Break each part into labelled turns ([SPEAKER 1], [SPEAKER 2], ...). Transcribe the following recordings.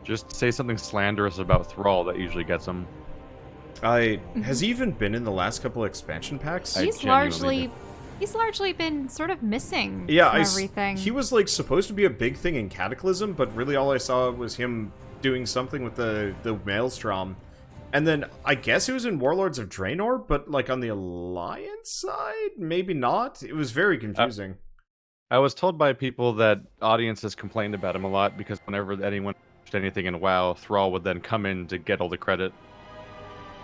[SPEAKER 1] Just say something slanderous about Thrall. That usually gets him.
[SPEAKER 2] Has he even been in the last couple expansion packs?
[SPEAKER 3] He's largely been sort of missing from everything.
[SPEAKER 2] He was like supposed to be a big thing in Cataclysm, but really all I saw was him doing something with the Maelstrom. And then I guess he was in Warlords of Draenor, but like on the Alliance side, maybe not. It was very confusing.
[SPEAKER 1] I was told by people that audiences complained about him a lot because whenever anyone watched anything in WoW, Thrall would then come in to get all the credit.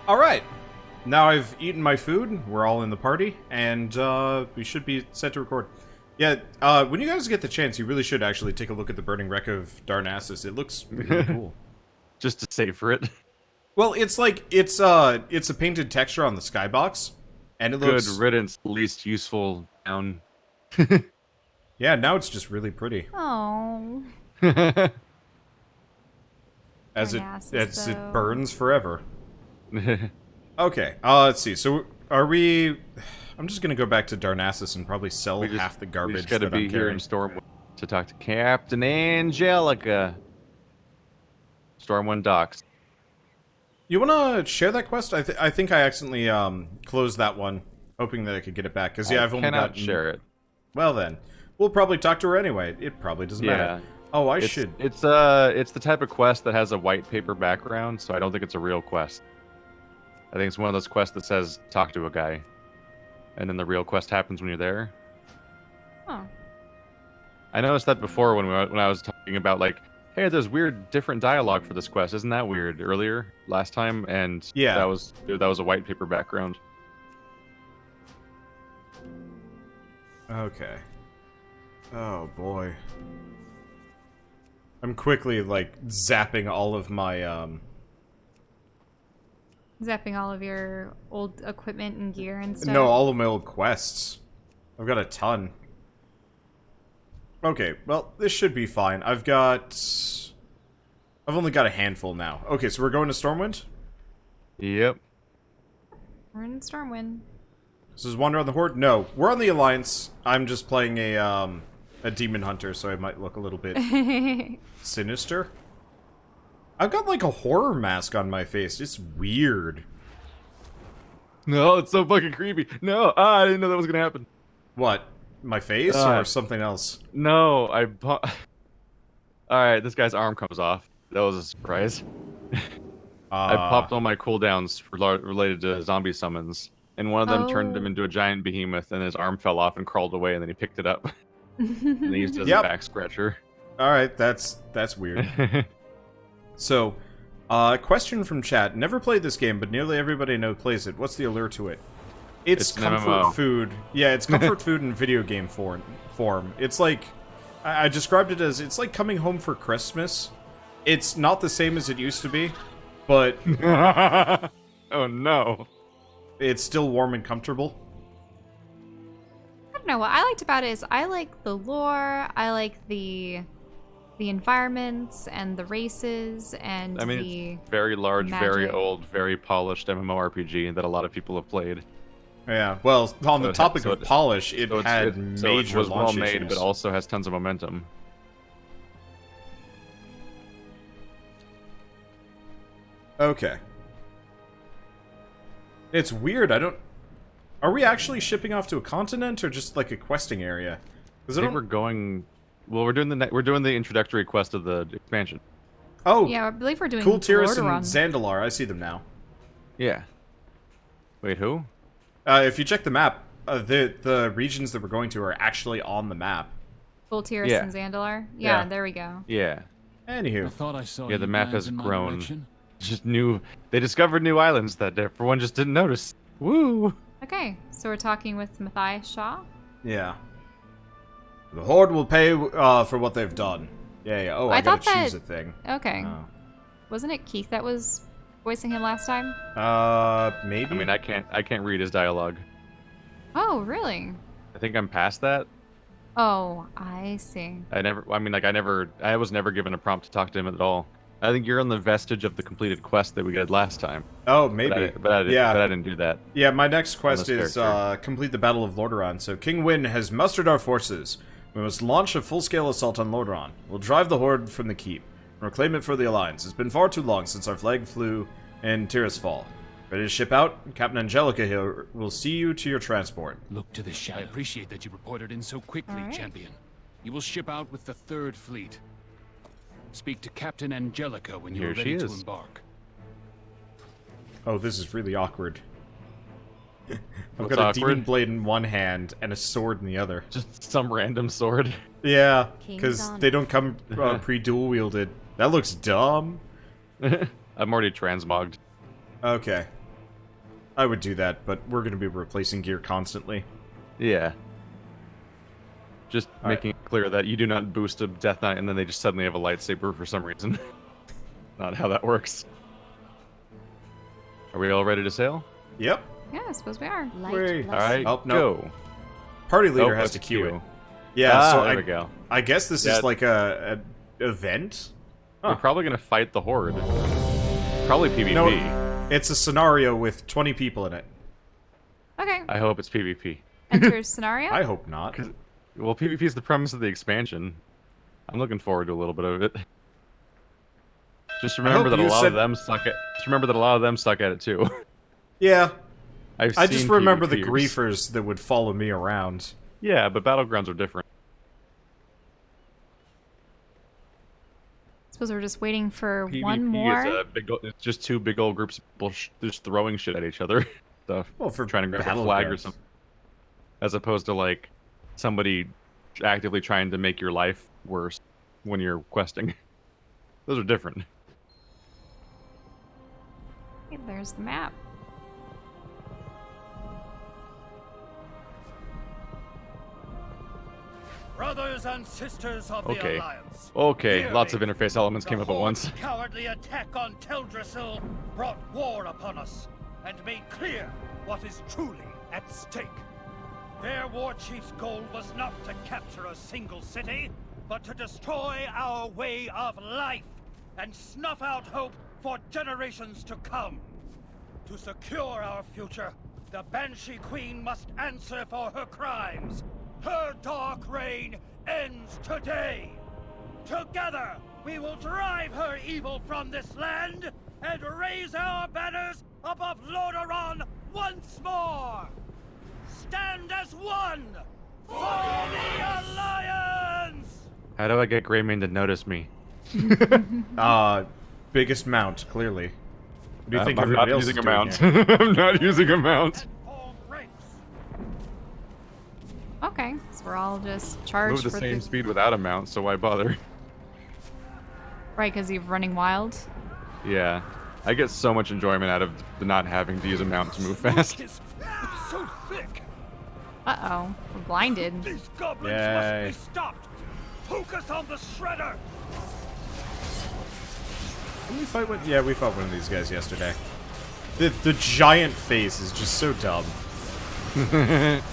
[SPEAKER 2] Alright, now I've eaten my food, we're all in the party, and we should be set to record. Yeah, when you guys get the chance, you really should actually take a look at the Burning Wreck of Darnassus. It looks really cool.
[SPEAKER 1] Just to savor it.
[SPEAKER 2] Well, it's like, it's a painted texture on the skybox, and it looks...
[SPEAKER 1] Good riddance, least useful down.
[SPEAKER 2] Yeah, now it's just really pretty.
[SPEAKER 3] Oh.
[SPEAKER 2] As it burns forever. Okay, let's see. So, are we... I'm just gonna go back to Darnassus and probably sell half the garbage.
[SPEAKER 1] We just gotta be here in Stormwind to talk to Captain Angelica. Stormwind docks.
[SPEAKER 2] You wanna share that quest? I think I accidentally closed that one, hoping that I could get it back. Cause yeah, I've only got...
[SPEAKER 1] share it.
[SPEAKER 2] Well then, we'll probably talk to her anyway. It probably doesn't matter. Oh, should.
[SPEAKER 1] It's the type of quest that has a white paper background, so I don't think it's a real quest. I think it's one of those quests that says talk to a guy, and then the real quest happens when you're there.
[SPEAKER 3] Oh.
[SPEAKER 1] I noticed that before when I was talking about like, hey, there's weird different dialogue for this quest. Isn't that weird? Earlier last time, and
[SPEAKER 2] yeah,
[SPEAKER 1] that was a white paper background.
[SPEAKER 2] Okay. Oh boy. I'm quickly like zapping all of my
[SPEAKER 3] Zapping all of your old equipment and gear and stuff?
[SPEAKER 2] No, all of my old quests. I've got a ton. Okay, well, this should be fine. I've only got a handful now. Okay, so we're going to Stormwind?
[SPEAKER 1] Yep.
[SPEAKER 3] We're in Stormwind.
[SPEAKER 2] This is Wander on the Horde? No, we're on the Alliance. I'm just playing a demon hunter, so I might look a little bit sinister. I've got like a horror mask on my face. It's weird.
[SPEAKER 1] No, it's so fucking creepy. No, I didn't know that was gonna happen.
[SPEAKER 2] What? My face or something else?
[SPEAKER 1] No, Alright, this guy's arm comes off. That was a surprise. I popped all my cooldowns related to zombie summons, and one of them turned him into a giant behemoth, and his arm fell off and crawled away, and then he picked it up. And he used it as a back scratcher.
[SPEAKER 2] Alright, that's weird. So, question from chat. Never played this game, but nearly everybody I know plays it. What's the allure to it? It's comfort food. Yeah, it's comfort food in video game form. It's like... I described it as, it's like coming home for Christmas. It's not the same as it used to be, but...
[SPEAKER 1] Oh no.
[SPEAKER 2] It's still warm and comfortable.
[SPEAKER 3] I don't know, what I liked about it is I like the lore, I like the environments and the races and
[SPEAKER 1] it's very large, very old, very polished MMORPG that a lot of people have played.
[SPEAKER 2] Yeah, well, on the topic of polish, it had major
[SPEAKER 1] was
[SPEAKER 2] launch
[SPEAKER 1] well made,
[SPEAKER 2] issues.
[SPEAKER 1] but also has tons of momentum.
[SPEAKER 2] Okay. It's weird, Are we actually shipping off to a continent, or just like a questing area?
[SPEAKER 1] I think we're going... Well, we're doing the introductory quest of the expansion.
[SPEAKER 2] Oh!
[SPEAKER 3] Yeah, I believe we're doing
[SPEAKER 2] Cool Tiras and
[SPEAKER 3] Lordaeron.
[SPEAKER 2] Zandalar, I see them now.
[SPEAKER 1] Yeah. Wait, who?
[SPEAKER 2] If you check the map, the regions that we're going to are actually on the map.
[SPEAKER 3] Cool Tiras and Zandalar? Yeah, there we go.
[SPEAKER 1] Yeah.
[SPEAKER 2] Anywho.
[SPEAKER 4] I thought I saw
[SPEAKER 1] the map has
[SPEAKER 4] in my
[SPEAKER 1] grown.
[SPEAKER 4] direction.
[SPEAKER 1] Just they discovered new islands that everyone just didn't notice. Woo!
[SPEAKER 3] Okay, so we're talking with Matthias Shaw?
[SPEAKER 2] Yeah. The Horde will pay for what they've done. Yeah. Oh, I gotta choose a thing.
[SPEAKER 3] Okay.
[SPEAKER 2] Oh.
[SPEAKER 3] Wasn't it Keith that was voicing him last time?
[SPEAKER 2] Maybe.
[SPEAKER 1] I mean, I can't read his dialogue.
[SPEAKER 3] Oh, really?
[SPEAKER 1] I think I'm past that.
[SPEAKER 3] Oh, I see.
[SPEAKER 1] I was never given a prompt to talk to him at all. I think you're on the vestige of the completed quest that we did last time.
[SPEAKER 2] Oh, maybe.
[SPEAKER 1] But I didn't do that.
[SPEAKER 2] Yeah, my next quest is complete the Battle of Lordaeron. So King Wyn has mustered our forces. We must launch a full-scale assault on Lordaeron. We'll drive the Horde from the keep. Reclaim it for the Alliance. It's been far too long since our flag flew in Tirisfal. Ready to ship out? Captain Angelica here will see you to your transport.
[SPEAKER 4] Look to the shadow. I appreciate that you reported in so quickly, Champion. You will ship out with the 3rd Fleet. Speak to Captain Angelica when you're ready to embark.
[SPEAKER 2] Oh, this is really awkward. I've
[SPEAKER 1] What's
[SPEAKER 2] got a
[SPEAKER 1] awkward?
[SPEAKER 2] demon blade in one hand and a sword in the other.
[SPEAKER 1] Just some random sword.
[SPEAKER 2] Yeah,
[SPEAKER 3] King's
[SPEAKER 2] because
[SPEAKER 3] on.
[SPEAKER 2] they don't come pre-dual wielded. That looks dumb.
[SPEAKER 1] I'm already transmogged.
[SPEAKER 2] Okay. I would do that, but we're going to be replacing gear constantly.
[SPEAKER 1] Yeah. Just
[SPEAKER 2] All
[SPEAKER 1] making it clear that you do not boost a Death Knight and then they just suddenly have a lightsaber for some reason. Not how that works. Are we all ready to sail?
[SPEAKER 2] Yep.
[SPEAKER 3] Yeah, I suppose we are.
[SPEAKER 2] Wait.
[SPEAKER 1] All right,
[SPEAKER 2] Oh, no.
[SPEAKER 1] go.
[SPEAKER 2] Party leader
[SPEAKER 1] Oh,
[SPEAKER 2] has to
[SPEAKER 1] that's
[SPEAKER 2] queue
[SPEAKER 1] Q.
[SPEAKER 2] it. Yeah, so
[SPEAKER 1] there we go.
[SPEAKER 2] I guess this
[SPEAKER 1] Yeah.
[SPEAKER 2] is like a event?
[SPEAKER 1] We're probably gonna fight the Horde. Probably PvP.
[SPEAKER 2] No, it's a scenario with 20 people in it.
[SPEAKER 3] Okay.
[SPEAKER 1] I hope it's PvP.
[SPEAKER 3] Enter scenario.
[SPEAKER 2] I hope not.
[SPEAKER 1] Well, PvP is the premise of the expansion. I'm looking forward to a little bit of it. Just remember
[SPEAKER 2] hope
[SPEAKER 1] that a
[SPEAKER 2] you
[SPEAKER 1] lot
[SPEAKER 2] said-
[SPEAKER 1] of them suck at. Just remember that a lot of them suck at it too.
[SPEAKER 2] Yeah,
[SPEAKER 1] I've
[SPEAKER 2] I just
[SPEAKER 1] seen
[SPEAKER 2] remember the
[SPEAKER 1] PvPers.
[SPEAKER 2] griefers that would follow me around.
[SPEAKER 1] Yeah, but battlegrounds are different.
[SPEAKER 3] Suppose we're just waiting for
[SPEAKER 1] PvP
[SPEAKER 3] one more.
[SPEAKER 1] is it's just two big old groups of people just throwing shit at each other. Stuff.
[SPEAKER 2] Well, for
[SPEAKER 1] Trying to grab a flag or
[SPEAKER 2] battlegrounds.
[SPEAKER 1] something. As opposed to like somebody actively trying to make your life worse when you're questing. Those are different.
[SPEAKER 3] Okay, there's the map.
[SPEAKER 5] Brothers and sisters of the
[SPEAKER 1] Okay.
[SPEAKER 5] Alliance.
[SPEAKER 1] Okay, lots of
[SPEAKER 5] Clearly,
[SPEAKER 1] interface elements came
[SPEAKER 5] the
[SPEAKER 1] up at
[SPEAKER 5] Horde's
[SPEAKER 1] once.
[SPEAKER 5] cowardly attack on Teldrassil brought war upon us and made clear what is truly at stake. Their war chief's goal was not to capture a single city, but to destroy our way of life and snuff out hope for generations to come. To secure our future, the Banshee Queen must answer for her crimes. Her dark reign ends today. Together, we will drive her evil from this land and raise our banners above Lordaeron once more. Stand as one for the Alliance!
[SPEAKER 1] How do I get Greymane to notice me?
[SPEAKER 2] Biggest mount, clearly. What do you think
[SPEAKER 1] I'm not
[SPEAKER 2] everybody else
[SPEAKER 1] using
[SPEAKER 2] is
[SPEAKER 1] a
[SPEAKER 2] doing
[SPEAKER 1] mount.
[SPEAKER 2] here?
[SPEAKER 1] I'm not using a mount.
[SPEAKER 5] And form ranks.
[SPEAKER 3] Okay, so we're all just charged
[SPEAKER 1] Move the
[SPEAKER 3] for
[SPEAKER 1] same speed without a mount, so why bother?
[SPEAKER 3] Right, because you're running wild.
[SPEAKER 1] Yeah. I get so much enjoyment out of not having to use a mount to move fast.
[SPEAKER 5] It's so thick.
[SPEAKER 3] Uh-oh, we're blinded.
[SPEAKER 5] These goblins
[SPEAKER 2] Yay.
[SPEAKER 5] must be stopped. Focus on the shredder.
[SPEAKER 2] Didn't we fight one? Yeah, we fought one of these guys yesterday. The giant face is just so dumb.
[SPEAKER 1] That's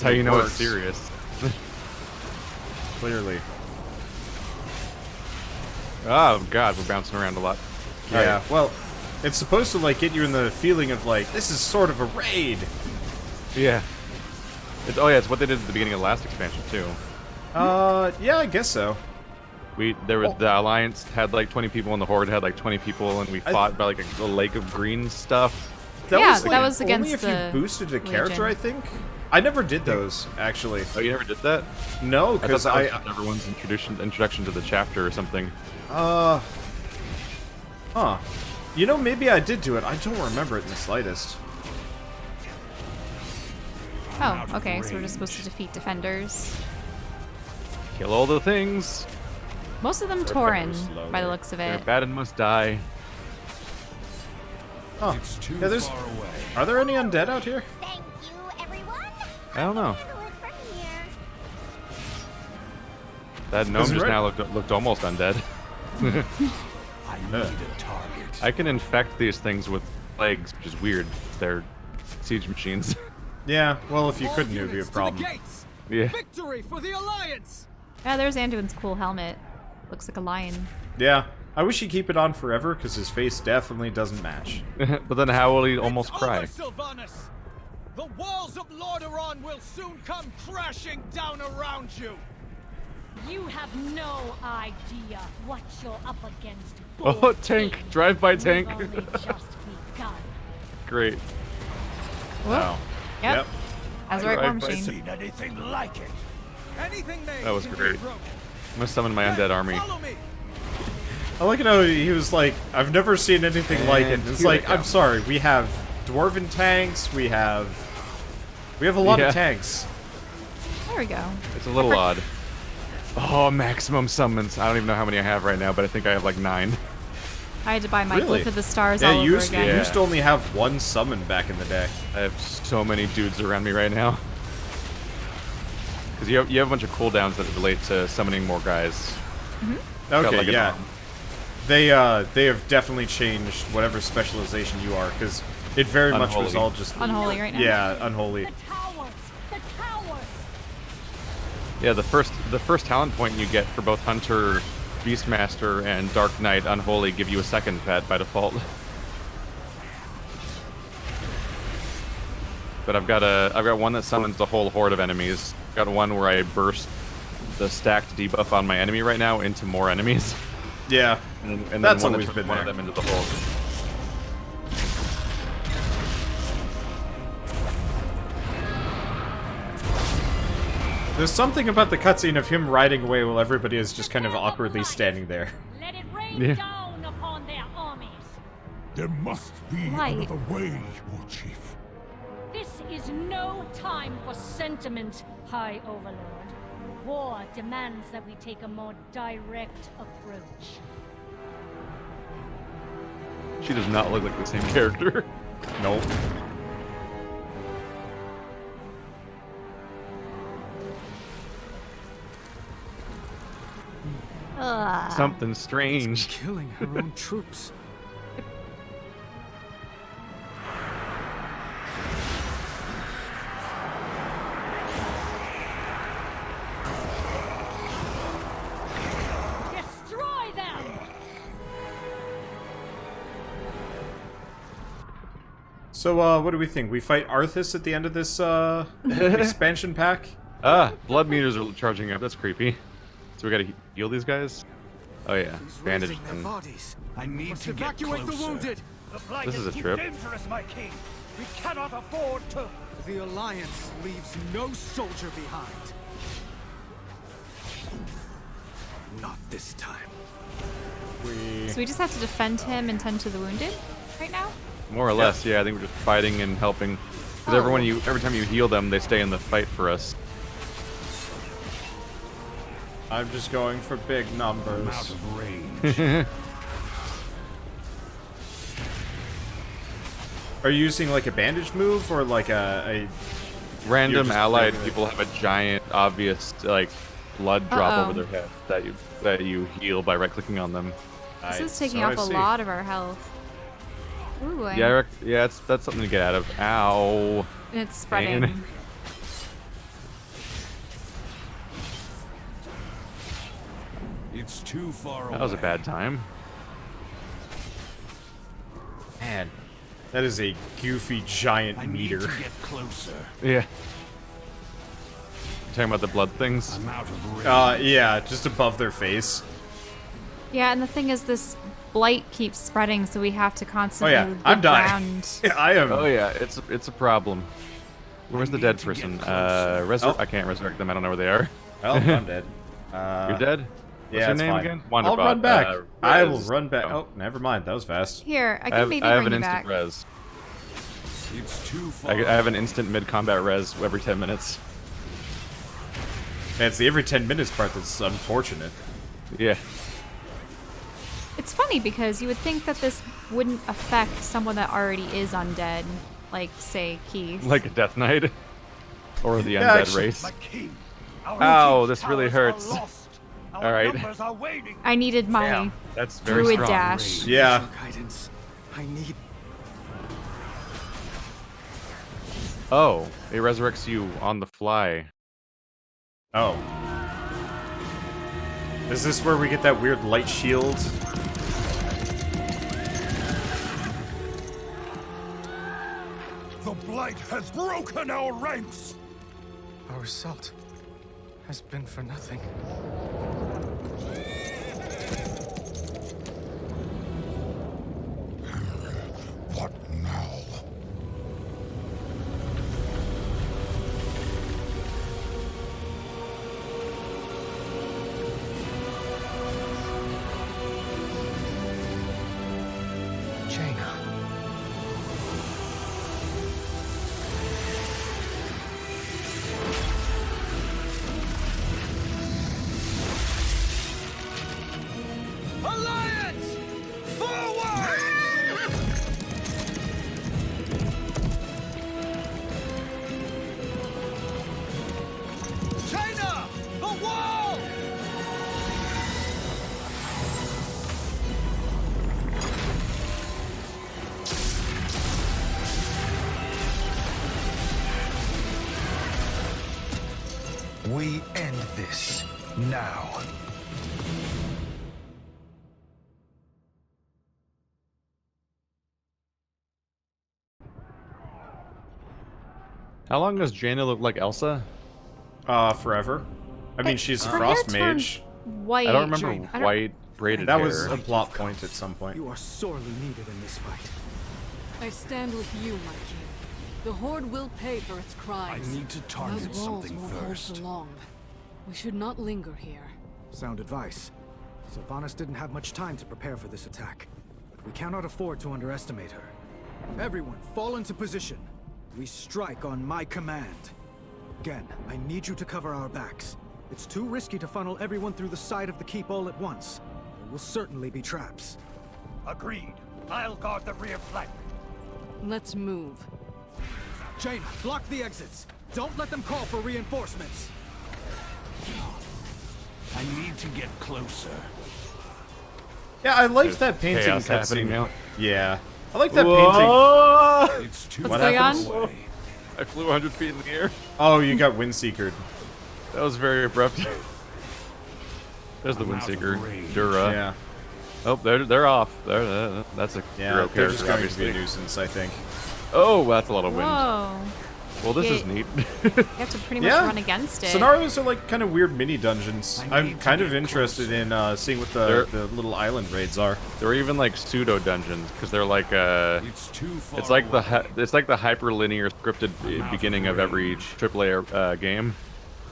[SPEAKER 1] how you know
[SPEAKER 2] works.
[SPEAKER 1] it's serious.
[SPEAKER 2] Clearly.
[SPEAKER 1] Oh god, we're bouncing around a lot.
[SPEAKER 2] Yeah, well, it's supposed to, like, get you in the feeling of, like, this is sort of a raid.
[SPEAKER 1] Yeah. Oh yeah, it's what they did at the beginning of the last expansion too.
[SPEAKER 2] Yeah, I guess so.
[SPEAKER 1] The Alliance had like 20 people and the Horde had like 20 people and we fought by like a lake of green stuff.
[SPEAKER 3] Yeah, that was
[SPEAKER 2] only
[SPEAKER 3] against
[SPEAKER 2] if
[SPEAKER 3] the
[SPEAKER 2] you boosted a character,
[SPEAKER 3] Legion.
[SPEAKER 2] I think. I never did those, actually.
[SPEAKER 1] Oh, you never did that?
[SPEAKER 2] No,
[SPEAKER 1] I thought
[SPEAKER 2] because
[SPEAKER 1] that was just everyone's introduction to the chapter or something.
[SPEAKER 2] Huh. You know, maybe I did do it. I don't remember it in the slightest.
[SPEAKER 3] Oh, okay, so we're just supposed to defeat defenders.
[SPEAKER 1] Kill all the things.
[SPEAKER 3] Most of them Tauren, by the looks of
[SPEAKER 1] They're
[SPEAKER 3] it.
[SPEAKER 1] bad and must die.
[SPEAKER 2] Oh,
[SPEAKER 4] It's too
[SPEAKER 2] yeah, there's...
[SPEAKER 4] far away.
[SPEAKER 2] Are there any undead out here?
[SPEAKER 6] Thank you, everyone.
[SPEAKER 1] I don't know.
[SPEAKER 6] Handle it from here.
[SPEAKER 1] That gnome
[SPEAKER 2] Isn't
[SPEAKER 1] just
[SPEAKER 2] right?
[SPEAKER 1] now looked almost undead.
[SPEAKER 4] I need a target.
[SPEAKER 1] I can infect these things with plagues, which is weird. They're siege machines.
[SPEAKER 2] Yeah, well, if you couldn't, it would be a problem.
[SPEAKER 1] Yeah.
[SPEAKER 7] Victory for the Alliance!
[SPEAKER 3] Yeah, there's Anduin's cool helmet. Looks like a lion.
[SPEAKER 2] Yeah, I wish he'd keep it on forever, because his face definitely doesn't match.
[SPEAKER 1] But then how will he almost
[SPEAKER 7] It's
[SPEAKER 1] cry?
[SPEAKER 7] over, Sylvanas! The walls of Lordaeron will soon come crashing down around you!
[SPEAKER 8] You have no idea what you're up against.
[SPEAKER 1] Oh, tank! Drive-by tank!
[SPEAKER 8] We've only just begun.
[SPEAKER 1] Great.
[SPEAKER 2] Wow.
[SPEAKER 3] Yep. As right war
[SPEAKER 1] Drive-by
[SPEAKER 3] machine.
[SPEAKER 5] Seen anything like it?
[SPEAKER 7] Anything made
[SPEAKER 1] That was
[SPEAKER 7] can be
[SPEAKER 1] great.
[SPEAKER 7] broken.
[SPEAKER 1] I'm gonna summon my undead army.
[SPEAKER 7] Follow me.
[SPEAKER 2] I like how he was like, I've never seen anything like it.
[SPEAKER 1] And
[SPEAKER 2] It's
[SPEAKER 1] here
[SPEAKER 2] like,
[SPEAKER 1] they come.
[SPEAKER 2] I'm sorry, we have dwarven tanks, we have a lot
[SPEAKER 1] Yeah.
[SPEAKER 2] of tanks.
[SPEAKER 3] There we go.
[SPEAKER 1] It's a little odd. Oh, maximum summons. I don't even know how many I have right now, but I think I have like 9.
[SPEAKER 3] I had to buy my
[SPEAKER 2] Really?
[SPEAKER 3] Glyph of the Stars
[SPEAKER 2] Yeah,
[SPEAKER 3] all
[SPEAKER 2] you
[SPEAKER 3] over again.
[SPEAKER 2] used to only have 1 summon back in the day.
[SPEAKER 1] I have so many dudes around me right now. Because you have a bunch of cooldowns that relate to summoning more guys. Got
[SPEAKER 2] Okay,
[SPEAKER 1] like a
[SPEAKER 2] yeah.
[SPEAKER 1] norm.
[SPEAKER 2] They have definitely changed whatever specialization you are, because it very much was
[SPEAKER 1] Unholy.
[SPEAKER 2] all just
[SPEAKER 3] Unholy right now.
[SPEAKER 2] yeah, unholy.
[SPEAKER 8] The towers! The towers!
[SPEAKER 1] Yeah, the first talent point you get for both Hunter, Beastmaster, and Dark Knight Unholy give you a second pet by default. But I've got one that summons the whole horde of enemies. Got one where I burst the stacked debuff on my enemy right now into more enemies.
[SPEAKER 2] Yeah,
[SPEAKER 1] And then
[SPEAKER 2] that's
[SPEAKER 1] one that
[SPEAKER 2] always
[SPEAKER 1] turns
[SPEAKER 2] been
[SPEAKER 1] one
[SPEAKER 2] there.
[SPEAKER 1] of them into the Hulk.
[SPEAKER 2] There's something about the cutscene of him riding away while everybody is just kind of awkwardly standing there.
[SPEAKER 8] Let it rain
[SPEAKER 1] Yeah.
[SPEAKER 8] down upon their armies.
[SPEAKER 5] There must be
[SPEAKER 3] Light.
[SPEAKER 5] another way, War Chief.
[SPEAKER 8] This is no time for sentiment, High Overlord. War demands that we take a more direct approach.
[SPEAKER 1] She does not look like the same character.
[SPEAKER 2] Nope.
[SPEAKER 3] Ugh.
[SPEAKER 1] Something strange.
[SPEAKER 7] Killing her own troops.
[SPEAKER 8] Destroy them!
[SPEAKER 2] So, what do we think? We fight Arthas at the end of this, expansion pack?
[SPEAKER 1] Ah, blood meters are charging up. That's creepy. So we gotta heal these guys? Oh yeah, bandage
[SPEAKER 7] Raising their
[SPEAKER 1] them.
[SPEAKER 7] bodies.
[SPEAKER 5] I need
[SPEAKER 7] Must
[SPEAKER 5] to get
[SPEAKER 7] evacuate the
[SPEAKER 5] closer.
[SPEAKER 7] wounded.
[SPEAKER 5] The blight
[SPEAKER 1] This is a
[SPEAKER 5] too
[SPEAKER 1] trip.
[SPEAKER 5] dangerous, my king. We cannot afford to.
[SPEAKER 7] The Alliance leaves no soldier behind. Not this time.
[SPEAKER 3] So we just have to defend him and tend to the wounded right now?
[SPEAKER 1] More or less, yeah. I think we're just fighting and helping. Because
[SPEAKER 3] Oh.
[SPEAKER 1] every time you heal them, they stay in the fight for us.
[SPEAKER 2] I'm just going for big
[SPEAKER 5] I'm out
[SPEAKER 2] numbers.
[SPEAKER 5] of range.
[SPEAKER 2] Are you using like a bandage move or like a
[SPEAKER 1] Random
[SPEAKER 2] just
[SPEAKER 1] allied
[SPEAKER 2] regular-
[SPEAKER 1] people have a giant, obvious like blood drop
[SPEAKER 3] Uh-oh.
[SPEAKER 1] over their head that you heal by right-clicking on them.
[SPEAKER 3] This is taking
[SPEAKER 2] so I
[SPEAKER 3] off a
[SPEAKER 2] see.
[SPEAKER 3] lot of our health. Ooh, boy.
[SPEAKER 1] Yeah, that's something to get out of. Ow.
[SPEAKER 3] And it's spreading.
[SPEAKER 1] Pain.
[SPEAKER 5] It's too far away.
[SPEAKER 1] That was a bad time.
[SPEAKER 2] Man, that is a goofy giant
[SPEAKER 5] I need
[SPEAKER 2] meter.
[SPEAKER 5] to get closer.
[SPEAKER 1] Yeah. You talking about the blood things?
[SPEAKER 5] I'm out of range.
[SPEAKER 2] Yeah, just above their face.
[SPEAKER 3] Yeah, and the thing is, this blight keeps spreading, so we have to constantly
[SPEAKER 2] Oh yeah,
[SPEAKER 3] look
[SPEAKER 2] I'm dying.
[SPEAKER 3] around.
[SPEAKER 2] Yeah, I am.
[SPEAKER 1] Oh yeah, it's a problem. Where's the
[SPEAKER 5] need
[SPEAKER 1] dead
[SPEAKER 5] to get
[SPEAKER 1] person?
[SPEAKER 5] closer.
[SPEAKER 2] Oh.
[SPEAKER 1] I can't resurrect them. I don't know where they are.
[SPEAKER 2] Well, I'm dead.
[SPEAKER 1] You're dead? What's
[SPEAKER 2] Yeah,
[SPEAKER 1] your
[SPEAKER 2] it's
[SPEAKER 1] name
[SPEAKER 2] fine.
[SPEAKER 1] again?
[SPEAKER 2] I'll
[SPEAKER 1] Wanderbot.
[SPEAKER 2] run back. I will
[SPEAKER 1] Rez.
[SPEAKER 2] run back.
[SPEAKER 1] Oh.
[SPEAKER 2] Oh, never mind. That was fast.
[SPEAKER 3] Here, I
[SPEAKER 1] I
[SPEAKER 3] can
[SPEAKER 1] have,
[SPEAKER 3] maybe
[SPEAKER 1] I have
[SPEAKER 3] bring
[SPEAKER 1] an
[SPEAKER 3] you
[SPEAKER 1] instant
[SPEAKER 3] back.
[SPEAKER 1] res.
[SPEAKER 5] It's too far.
[SPEAKER 1] I have an instant mid-combat res every 10 minutes.
[SPEAKER 2] Man, it's the every 10 minutes part that's unfortunate.
[SPEAKER 1] Yeah.
[SPEAKER 3] It's funny because you would think that this wouldn't affect someone that already is undead, like, say, Keith.
[SPEAKER 1] Like a Death Knight. Or the
[SPEAKER 2] Yeah,
[SPEAKER 1] undead
[SPEAKER 2] actually-
[SPEAKER 1] race.
[SPEAKER 5] My king. Our
[SPEAKER 1] Ow,
[SPEAKER 5] ancient
[SPEAKER 1] this really
[SPEAKER 5] towers
[SPEAKER 1] hurts.
[SPEAKER 5] are lost. Our
[SPEAKER 1] All right.
[SPEAKER 5] numbers are waning.
[SPEAKER 3] I needed my
[SPEAKER 1] Damn, that's very
[SPEAKER 3] druid
[SPEAKER 1] strong.
[SPEAKER 3] dash.
[SPEAKER 2] Yeah.
[SPEAKER 7] Your guidance. I need.
[SPEAKER 1] Oh, it resurrects you on the fly.
[SPEAKER 2] Oh. Is this where we get that weird light shield?
[SPEAKER 5] The blight has broken our ranks.
[SPEAKER 7] Our assault has been for nothing.
[SPEAKER 9] What now?
[SPEAKER 5] Alliance! Forward! China! The wall!
[SPEAKER 9] We end this now.
[SPEAKER 1] How long does Jaina look like Elsa?
[SPEAKER 2] Forever. I mean, she's a
[SPEAKER 3] Her
[SPEAKER 2] frost
[SPEAKER 3] hair turned
[SPEAKER 2] mage.
[SPEAKER 3] White.
[SPEAKER 1] I don't remember white braided
[SPEAKER 2] That
[SPEAKER 1] hair.
[SPEAKER 2] was a plot point at some point.
[SPEAKER 7] You are sorely needed in this fight.
[SPEAKER 10] I stand with you, my king. The Horde will pay for its crimes.
[SPEAKER 4] I need to target
[SPEAKER 10] Those walls
[SPEAKER 4] something
[SPEAKER 10] won't hold
[SPEAKER 4] first.
[SPEAKER 10] for long. We should not linger here.
[SPEAKER 7] Sound advice. Sylvanas didn't have much time to prepare for this attack, but we cannot afford to underestimate her. Everyone, fall into position. We strike on my command. Again, I need you to cover our backs. It's too risky to funnel everyone through the side of the keep all at once. There will certainly be traps.
[SPEAKER 5] Agreed. I'll guard the rear flank.
[SPEAKER 10] Let's move.
[SPEAKER 7] Jaina, block the exits. Don't let them call for reinforcements.
[SPEAKER 4] I need to get closer.
[SPEAKER 2] Yeah, I liked
[SPEAKER 1] There's
[SPEAKER 2] that painting
[SPEAKER 1] chaos happening
[SPEAKER 2] cutscene.
[SPEAKER 1] now.
[SPEAKER 2] Yeah. I like that
[SPEAKER 1] Whoa!
[SPEAKER 2] painting.
[SPEAKER 4] It's too
[SPEAKER 3] What's
[SPEAKER 2] What
[SPEAKER 3] going
[SPEAKER 2] happened?
[SPEAKER 3] on?
[SPEAKER 1] I flew 100 feet in the air.
[SPEAKER 2] Oh, you got Windseekered.
[SPEAKER 1] That was very abrupt. There's the
[SPEAKER 4] I'm out of
[SPEAKER 1] Windseeker.
[SPEAKER 4] range.
[SPEAKER 1] Dura.
[SPEAKER 2] Yeah.
[SPEAKER 1] Oh, they're off. That's a
[SPEAKER 2] Yeah,
[SPEAKER 1] hero
[SPEAKER 2] they're just
[SPEAKER 1] character,
[SPEAKER 2] going
[SPEAKER 1] obviously.
[SPEAKER 2] to be a nuisance, I think.
[SPEAKER 1] Oh, that's a lot of wind.
[SPEAKER 3] Whoa.
[SPEAKER 1] Well, this
[SPEAKER 3] Yeah.
[SPEAKER 1] is neat.
[SPEAKER 3] You have to pretty much
[SPEAKER 2] Yeah.
[SPEAKER 3] run against it.
[SPEAKER 2] Scenarios are like kind of weird mini dungeons.
[SPEAKER 4] I
[SPEAKER 2] I'm
[SPEAKER 4] need to
[SPEAKER 2] kind of
[SPEAKER 4] get
[SPEAKER 2] interested in seeing what
[SPEAKER 1] They're-
[SPEAKER 2] the little island raids are.
[SPEAKER 1] They're even like pseudo dungeons because they're like
[SPEAKER 4] It's too far
[SPEAKER 1] it's like the
[SPEAKER 4] away.
[SPEAKER 1] it's like the hyperlinear scripted
[SPEAKER 4] out
[SPEAKER 1] beginning
[SPEAKER 4] of
[SPEAKER 1] of every
[SPEAKER 4] range.
[SPEAKER 1] AAA game,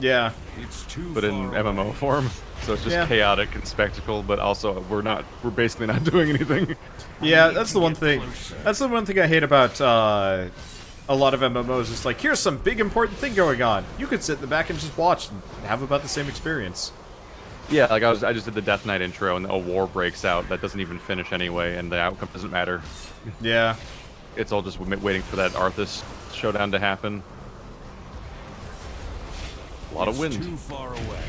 [SPEAKER 2] Yeah.
[SPEAKER 4] It's too
[SPEAKER 1] but in
[SPEAKER 4] far
[SPEAKER 1] MMO
[SPEAKER 4] away.
[SPEAKER 1] form. So it's just
[SPEAKER 2] Yeah.
[SPEAKER 1] chaotic and spectacle, but also we're basically not doing anything.
[SPEAKER 2] Yeah,
[SPEAKER 4] need
[SPEAKER 2] that's
[SPEAKER 4] to
[SPEAKER 2] the one
[SPEAKER 4] get
[SPEAKER 2] thing.
[SPEAKER 4] closer.
[SPEAKER 2] That's the one thing I hate about a lot of MMOs. It's like, here's some big important thing going on. You could sit in the back and just watch and have about the same experience.
[SPEAKER 1] Yeah, like I just did the Death Knight intro and a war breaks out that doesn't even finish anyway, and the outcome doesn't matter.
[SPEAKER 2] Yeah.
[SPEAKER 1] It's all just waiting for that Arthas showdown to happen. A lot of
[SPEAKER 4] It's
[SPEAKER 1] wind.
[SPEAKER 4] too far away.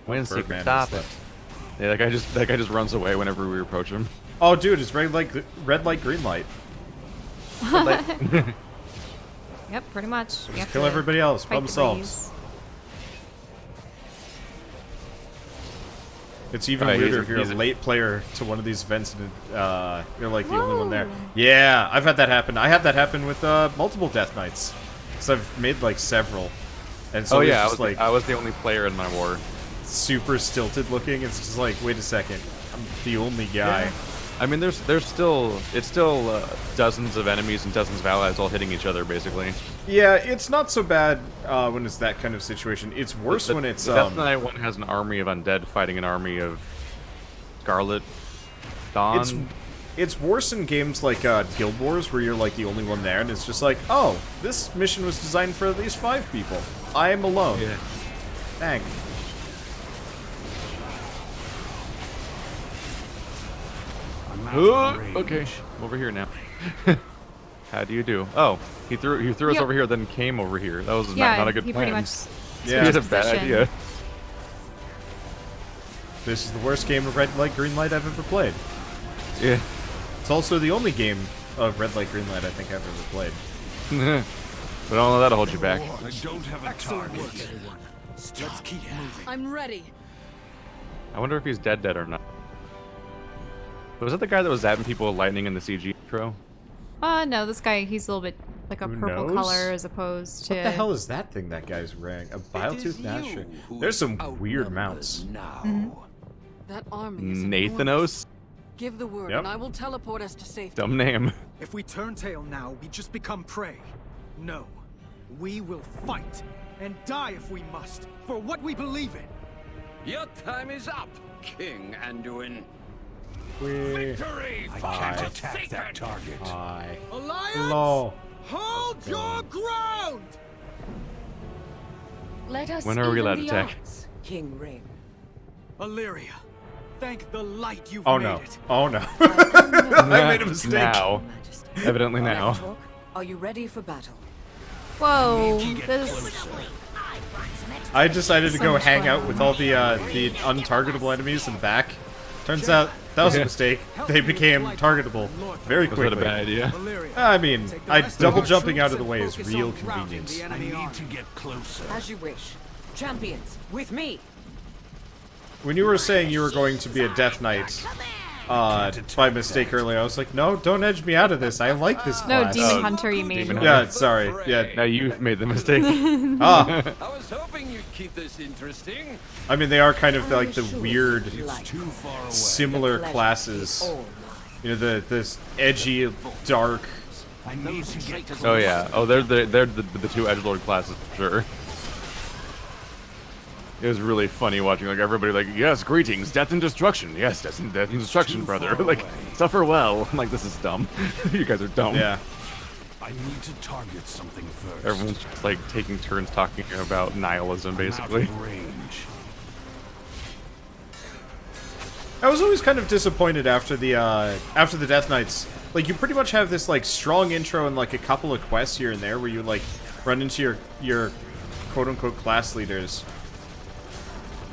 [SPEAKER 1] Wind
[SPEAKER 2] Birdman
[SPEAKER 1] secret,
[SPEAKER 2] is
[SPEAKER 1] stop it.
[SPEAKER 2] left.
[SPEAKER 1] Yeah, that guy just runs away whenever we approach him.
[SPEAKER 2] Oh, dude, it's red light, green light.
[SPEAKER 3] Yep, pretty much. You have
[SPEAKER 2] Kill
[SPEAKER 3] to
[SPEAKER 2] everybody else.
[SPEAKER 3] fight
[SPEAKER 2] Problem
[SPEAKER 3] the
[SPEAKER 2] solved.
[SPEAKER 3] breeze.
[SPEAKER 2] It's even
[SPEAKER 1] Right,
[SPEAKER 2] weirder if you're a
[SPEAKER 1] he's a-
[SPEAKER 2] late player to one of these events and you're like the only one there. Yeah, I've had that happen. I had that happen with multiple Death Knights. So I've made like several. And so
[SPEAKER 1] Oh
[SPEAKER 2] it's
[SPEAKER 1] yeah,
[SPEAKER 2] just like
[SPEAKER 1] I was the only player in my war.
[SPEAKER 2] super stilted looking. It's just like, wait a second, I'm the only guy.
[SPEAKER 1] Yeah. I mean, it's still dozens of enemies and dozens of allies all hitting each other basically.
[SPEAKER 2] Yeah, it's not so bad when it's that kind of situation. It's worse when it's
[SPEAKER 1] the Death Knight one has an army of undead fighting an army of Scarlet Dawn.
[SPEAKER 2] It's worse in games like Guild Wars where you're like the only one there, and it's just like, oh, this mission was designed for at least 5 people. I am alone.
[SPEAKER 1] Yeah.
[SPEAKER 2] Dang.
[SPEAKER 4] I'm out of range.
[SPEAKER 1] Okay, I'm over here now. How do you do? Oh, he threw us
[SPEAKER 3] Yep.
[SPEAKER 1] over here, then came over here. That was
[SPEAKER 3] Yeah,
[SPEAKER 1] not a good
[SPEAKER 3] he
[SPEAKER 1] plan.
[SPEAKER 3] pretty much
[SPEAKER 2] Yeah.
[SPEAKER 1] He had a
[SPEAKER 3] switched
[SPEAKER 1] bad
[SPEAKER 3] position.
[SPEAKER 1] idea.
[SPEAKER 2] This is the worst game of red light, green light I've ever played.
[SPEAKER 1] Yeah.
[SPEAKER 2] It's also the only game of red light, green light I think I've ever played.
[SPEAKER 1] But all of that'll hold you back.
[SPEAKER 4] I don't have a
[SPEAKER 7] Excellent work,
[SPEAKER 4] target.
[SPEAKER 7] everyone. Let's keep moving.
[SPEAKER 10] I'm ready.
[SPEAKER 1] I wonder if he's dead or not. Was that the guy that was zapping people with lightning in the CG intro?
[SPEAKER 3] No, this guy, he's a little bit Like a
[SPEAKER 2] Who
[SPEAKER 3] purple
[SPEAKER 2] knows?
[SPEAKER 3] color as opposed to...
[SPEAKER 2] What the hell is that thing that guy's wearing? A Biletooth Nasher. There's some weird mounts.
[SPEAKER 10] That army is
[SPEAKER 1] Nathanos?
[SPEAKER 10] enormous. Give the word,
[SPEAKER 2] Yep.
[SPEAKER 10] and I will teleport us to safety.
[SPEAKER 1] Dumb name.
[SPEAKER 7] If we turn tail now, we just become prey. No. We will fight. And die if we must. For what we believe in.
[SPEAKER 11] Your time is up, King Anduin.
[SPEAKER 5] Victory!
[SPEAKER 2] I can't
[SPEAKER 5] attack that target.
[SPEAKER 7] Alliance!
[SPEAKER 2] Lol.
[SPEAKER 7] Hold your ground!
[SPEAKER 8] Let us
[SPEAKER 1] When are we
[SPEAKER 8] even
[SPEAKER 1] allowed to
[SPEAKER 8] the
[SPEAKER 1] attack?
[SPEAKER 8] odds, King Ring.
[SPEAKER 7] Illyria, thank the light you've
[SPEAKER 2] Oh
[SPEAKER 7] made
[SPEAKER 2] no.
[SPEAKER 7] it.
[SPEAKER 2] Oh no. I made a mistake.
[SPEAKER 1] Now. Evidently now.
[SPEAKER 10] Are you ready for battle?
[SPEAKER 3] Whoa, this...
[SPEAKER 2] I decided to
[SPEAKER 3] So
[SPEAKER 2] go
[SPEAKER 3] much
[SPEAKER 2] hang
[SPEAKER 3] fun.
[SPEAKER 2] out with all the untargetable enemies in the back. Turns out that was a mistake. They became targetable very
[SPEAKER 1] Was that a
[SPEAKER 2] quickly.
[SPEAKER 1] bad idea?
[SPEAKER 2] I mean, double jumping out of the way is real convenient.
[SPEAKER 5] I need to get closer.
[SPEAKER 10] As you wish. Champions, with me.
[SPEAKER 2] When you were saying you were going to be a Death Knight, by mistake earlier, I was like, no, don't edge me out of this. I like this
[SPEAKER 3] No,
[SPEAKER 2] class.
[SPEAKER 3] Demon Hunter you mean.
[SPEAKER 1] Demon Hunter.
[SPEAKER 2] Yeah, sorry. Yeah.
[SPEAKER 1] Now you've made the mistake.
[SPEAKER 2] Ah,
[SPEAKER 11] I was hoping you'd keep this interesting.
[SPEAKER 2] I mean, they are kind of like the weird,
[SPEAKER 11] Too far away.
[SPEAKER 2] similar classes. You know, this edgy, dark.
[SPEAKER 5] I need to get to
[SPEAKER 1] Oh yeah. Oh, they're the two edgelord classes for sure. It was really funny watching like everybody like, yes, greetings, death and destruction. Yes, death and destruction, brother. Like, suffer well. I'm like, this is dumb. You guys are dumb.
[SPEAKER 2] Yeah.
[SPEAKER 5] I need to target something first.
[SPEAKER 1] Everyone's just like taking turns talking about nihilism, basically.
[SPEAKER 5] Out of range.
[SPEAKER 2] I was always kind of disappointed after the Death Knights. Like, you pretty much have this like strong intro and like a couple of quests here and there where you like run into your quote unquote class leaders.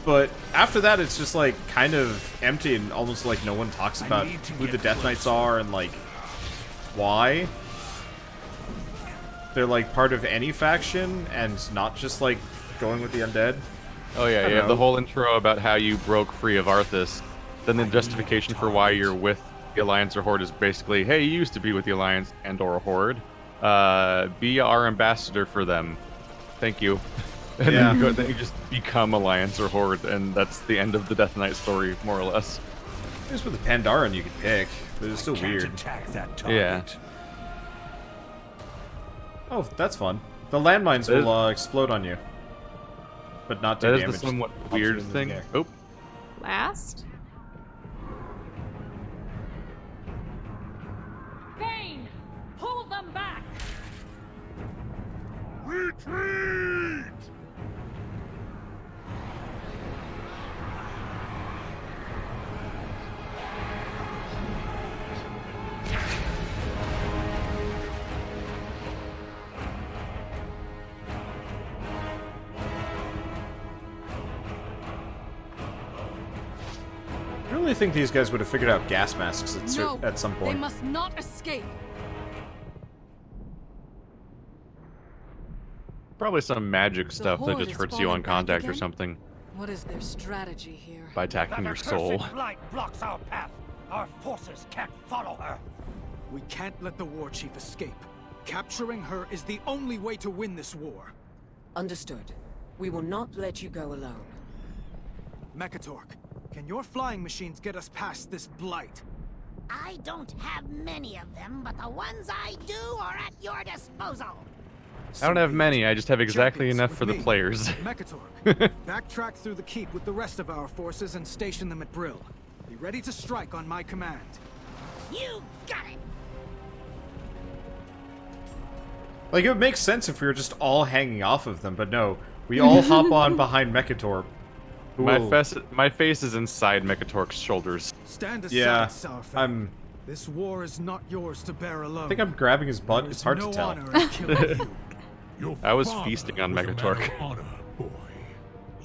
[SPEAKER 2] But after that, it's just like kind of empty and almost like no one talks about who the Death Knights are and like why they're like part of any faction and not just like going with the undead.
[SPEAKER 1] Oh yeah, you have the whole intro about how you broke free of Arthas. Then the justification for why you're with the Alliance or Horde is basically, hey, you used to be with the Alliance and or Horde. Be our ambassador for them. Thank you. And
[SPEAKER 2] Yeah.
[SPEAKER 1] then you just become Alliance or Horde, and that's the end of the Death Knight story, more or less.
[SPEAKER 2] There's with the Pandaren you could pick, but it's still
[SPEAKER 5] Can't
[SPEAKER 2] weird.
[SPEAKER 5] attack that target.
[SPEAKER 1] Yeah.
[SPEAKER 2] Oh, that's fun. The landmines will explode on you, but not do
[SPEAKER 1] That is
[SPEAKER 2] damage.
[SPEAKER 1] the somewhat
[SPEAKER 2] Pops
[SPEAKER 1] weird
[SPEAKER 2] you into the
[SPEAKER 1] thing.
[SPEAKER 2] air.
[SPEAKER 1] Oh,
[SPEAKER 3] Last?
[SPEAKER 8] Bane, pull them back.
[SPEAKER 5] Retreat!
[SPEAKER 2] I really think these guys would have figured out gas masks at some
[SPEAKER 10] They
[SPEAKER 2] point.
[SPEAKER 10] must not escape.
[SPEAKER 1] probably some magic stuff that
[SPEAKER 10] Horde
[SPEAKER 1] just
[SPEAKER 10] is
[SPEAKER 1] hurts you on
[SPEAKER 10] falling back
[SPEAKER 1] contact or
[SPEAKER 10] again?
[SPEAKER 1] something
[SPEAKER 10] What is their strategy here?
[SPEAKER 1] by attacking your soul.
[SPEAKER 5] Light blocks our path. Our forces can't follow her.
[SPEAKER 7] We can't let the war chief escape. Capturing her is the only way to win this war.
[SPEAKER 10] Understood. We will not let you go alone.
[SPEAKER 7] Mekatork, can your flying machines get us past this blight?
[SPEAKER 6] I don't have many of them, but the ones I do are at your disposal.
[SPEAKER 1] I don't have many, I just have exactly
[SPEAKER 7] Champions
[SPEAKER 1] enough
[SPEAKER 7] with
[SPEAKER 1] for the
[SPEAKER 7] me.
[SPEAKER 1] players.
[SPEAKER 7] Mekatork, backtrack through the keep with the rest of our forces and station them at Brill. Be ready to strike on my command.
[SPEAKER 6] You got it.
[SPEAKER 2] Like, it would make sense if we were just all hanging off of them, but no. We all hop on behind Mekatorp. who will-
[SPEAKER 1] My face is inside Mekatork's shoulders.
[SPEAKER 7] Stand aside,
[SPEAKER 2] Yeah,
[SPEAKER 7] Saurfang. This war is not yours to bear alone.
[SPEAKER 2] I think I'm grabbing his butt.
[SPEAKER 7] There
[SPEAKER 2] It's
[SPEAKER 7] is
[SPEAKER 2] hard
[SPEAKER 7] no
[SPEAKER 2] to tell.
[SPEAKER 7] honor in killing you.
[SPEAKER 1] I was feasting on Mekatork.
[SPEAKER 12] Honor, boy.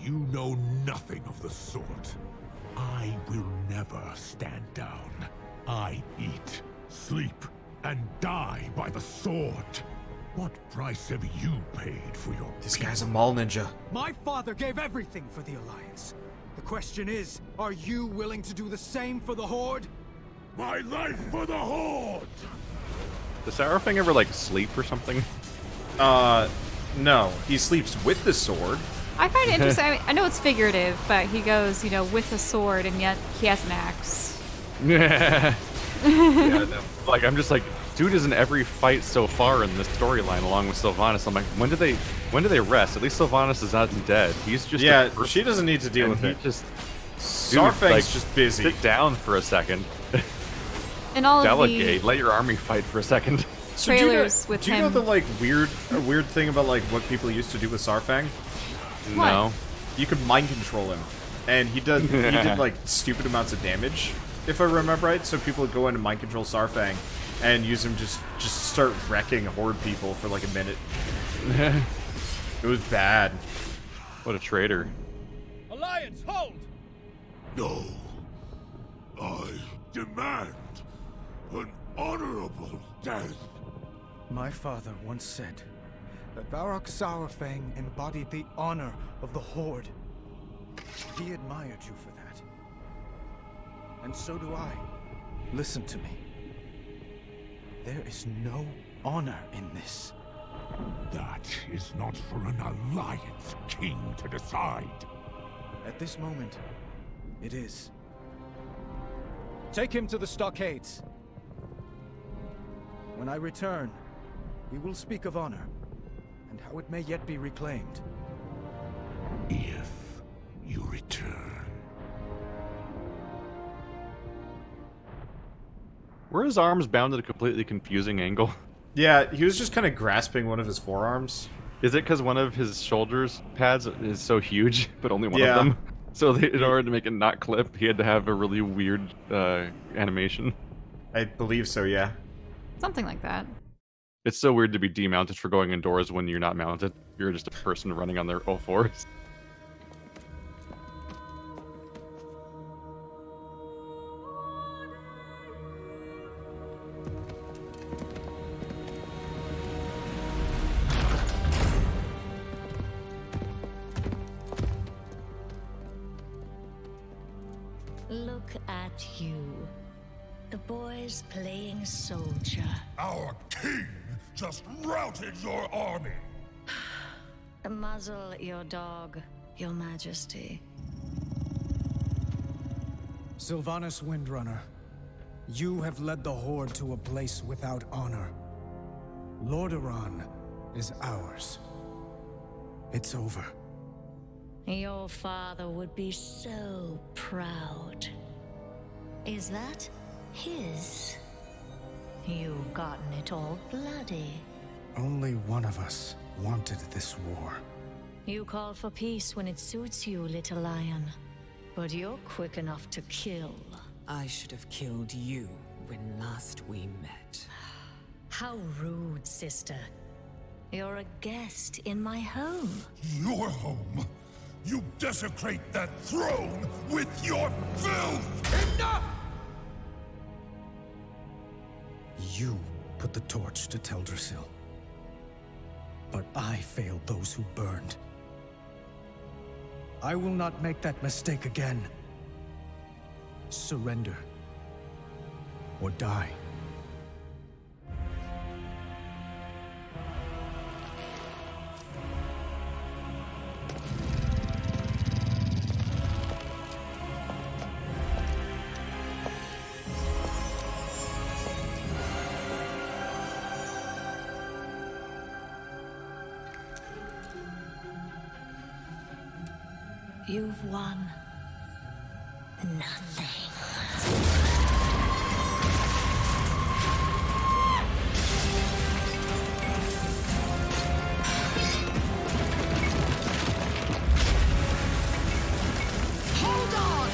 [SPEAKER 12] You know nothing of the sort. I will never stand down. I eat, sleep, and die by the sword. What price have you paid for your
[SPEAKER 2] This guy's a mall ninja.
[SPEAKER 7] My father gave everything for the Alliance. The question is, are you willing to do the same for the Horde?
[SPEAKER 12] My life for the Horde!
[SPEAKER 1] Does Saurfang ever, like, sleep or something?
[SPEAKER 2] No. He sleeps with the sword.
[SPEAKER 3] I find it interesting. I mean, I know it's figurative, but he goes, you know, with a sword, and yet he has an axe.
[SPEAKER 1] Yeah. Yeah, no, like, I'm just like, dude is in every fight so far in this storyline, along with Sylvanas. I'm like, when do they rest? At least Sylvanas is not dead. He's just
[SPEAKER 2] she doesn't need to deal with it.
[SPEAKER 1] Saurfang's
[SPEAKER 2] like, just busy.
[SPEAKER 1] Sit down for a second.
[SPEAKER 3] And all
[SPEAKER 1] Delegate.
[SPEAKER 3] of the
[SPEAKER 1] Let your army fight for a second.
[SPEAKER 3] trailers with him.
[SPEAKER 2] Do you know the like weird thing about like what people used to do with Saurfang?
[SPEAKER 1] No.
[SPEAKER 2] You could mind control him, and he did like stupid amounts of damage, if I remember right. So people would go in and mind control Saurfang, and use him just start wrecking horde people for like a minute. It was bad.
[SPEAKER 1] What a traitor.
[SPEAKER 5] Alliance, hold!
[SPEAKER 12] No. I demand an honorable death.
[SPEAKER 7] My father once said that Varrock Saurfang embodied the honor of the Horde. He admired you for that. And so do I. Listen to me. There is no honor in this.
[SPEAKER 12] That is not for an Alliance king to decide.
[SPEAKER 7] At this moment, it is. Take him to the stockades. When I return, we will speak of honor, and how it may yet be reclaimed.
[SPEAKER 12] If you return.
[SPEAKER 1] Were his arms bound at a completely confusing angle?
[SPEAKER 2] Yeah, he was just kind of grasping one of his forearms.
[SPEAKER 1] Is it because one of his shoulders pads is so huge, but only one
[SPEAKER 2] Yeah.
[SPEAKER 1] of them? So in order to make it not clip, he had to have a really weird animation.
[SPEAKER 2] I believe so, yeah.
[SPEAKER 3] Something like that.
[SPEAKER 1] It's so weird to be demounted for going indoors when you're not mounted. You're just a person running on their O4s.
[SPEAKER 13] Look at you. The boy's playing soldier.
[SPEAKER 12] Our king just routed your army.
[SPEAKER 13] Muzzle your dog, your majesty.
[SPEAKER 7] Sylvanas Windrunner, you have led the Horde to a place without honor. Lordaeron is ours. It's over.
[SPEAKER 13] Your father would be so proud. Is that his? You've gotten it all bloody.
[SPEAKER 7] Only one of us wanted this war.
[SPEAKER 13] You call for peace when it suits you, little lion. But you're quick enough to kill.
[SPEAKER 10] I should have killed you when last we met.
[SPEAKER 13] How rude, sister. You're a guest in my home.
[SPEAKER 12] Your home? You desecrate that throne with your filth! Enough!
[SPEAKER 7] You put the torch to Teldrassil. But I failed those who burned. I will not make that mistake again. Surrender. Or die.
[SPEAKER 13] You've won nothing.
[SPEAKER 6] Hold on!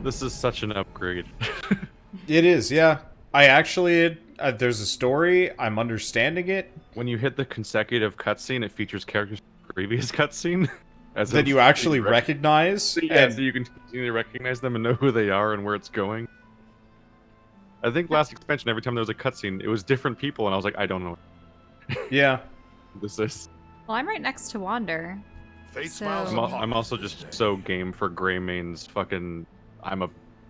[SPEAKER 1] This is such an upgrade.
[SPEAKER 2] It is, yeah. I actually, there's a story. I'm understanding it.
[SPEAKER 1] When you hit the consecutive cutscene, it features characters from the previous cutscene.
[SPEAKER 2] That you actually recognize.
[SPEAKER 1] Yeah, so you can continue to recognize them and know who they are and where it's going. I think last expansion, every time there was a cutscene, it was different people, and I was like, I don't know.
[SPEAKER 2] Yeah.
[SPEAKER 1] This is.
[SPEAKER 3] Well, I'm right next to Wander. So...
[SPEAKER 1] I'm also just so game for Greymane's fucking.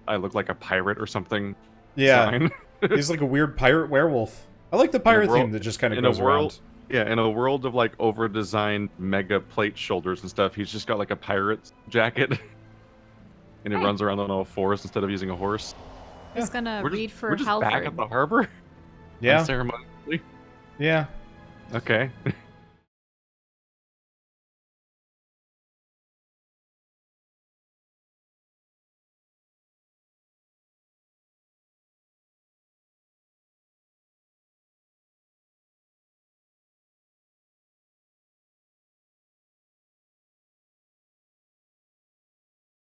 [SPEAKER 1] I look like a pirate or something.
[SPEAKER 2] Yeah. He's like a weird pirate werewolf. I like the pirate theme that just kind of goes around.
[SPEAKER 1] Yeah, in a world of like over-designed mega plate shoulders and stuff, he's just got like a pirate jacket, and he runs around on all fours instead of using a horse.
[SPEAKER 3] He's gonna read for
[SPEAKER 1] We're just
[SPEAKER 3] Halford.
[SPEAKER 1] back at the harbor.
[SPEAKER 2] Yeah.
[SPEAKER 1] Unceremoniously.
[SPEAKER 2] Yeah.
[SPEAKER 1] Okay.